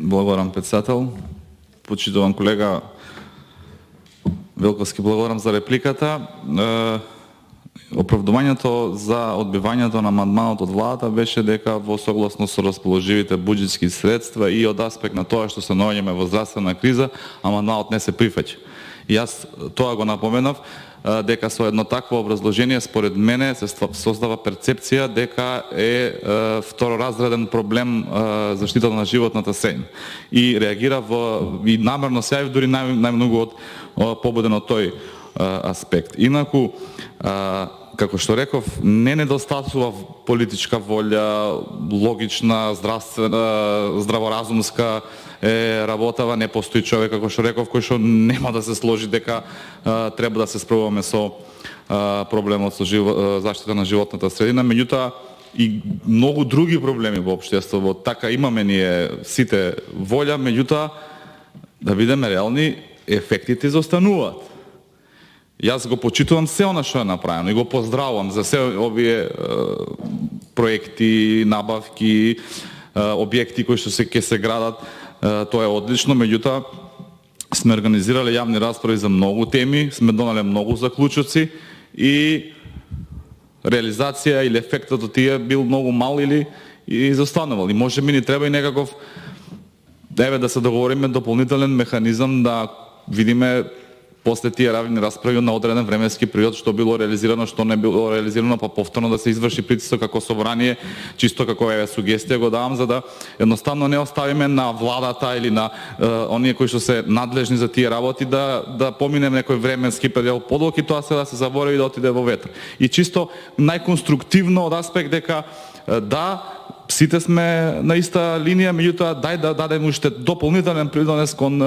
Благодарам, председател. Почитувам колега Велковски, благодарам за репликата. Оправдувањето за одбивањето на амандманот од владата беше дека во согласно со расположивите буџетски средства и од аспект на тоа што се наоѓаме во здравствена криза, амандманот не се прифаќа. И јас тоа го напоменав, дека со едно такво образложение според мене се создава перцепција дека е второразреден проблем заштитата на животната средина. И реагира и намерно се јави дури најмногу од побуден од тој аспект. Инаку, како што реков, не недостатува политичка волја, логична, здравствена, здраворазумска работава, не постои човек, како што реков, кој што нема да се сложи дека треба да се справуваме со проблемот со заштита на животната средина, меѓутоа и многу други проблеми во општеството. Така имаме ние сите волја, меѓутоа да бидеме реални, ефектите изостануваат. Јас го почитувам се она што е направено и го поздравувам за се овие проекти, набавки, објекти кои што ќе се градат. Тоа е одлично, меѓутоа сме организирале јавни расправи за многу теми, сме донале многу заклучоци и реализација или ефектот од тие бил многу мал или изостанувал. И може би ни треба и некаков да се договориме дополнителен механизам да видиме после тие равни расправи на одреден временски период што било реализирано, што не било реализирано, па повторно да се изврши притисок како собрание, чисто како сугестија го давам, за да едноставно не оставиме на владата или на оние кои што се надлежни за тие работи да помине некој временски период подолг и тоа се да се заборави да отиде во ветер. И чисто најконструктивно од аспект дека сите сме на иста линија, меѓутоа дај да дадеме уште дополнителен придонес кон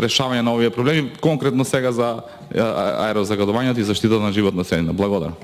решавање на овие проблеми, конкретно сега за аерозагадувањето и заштита на животна средина. Благодарам.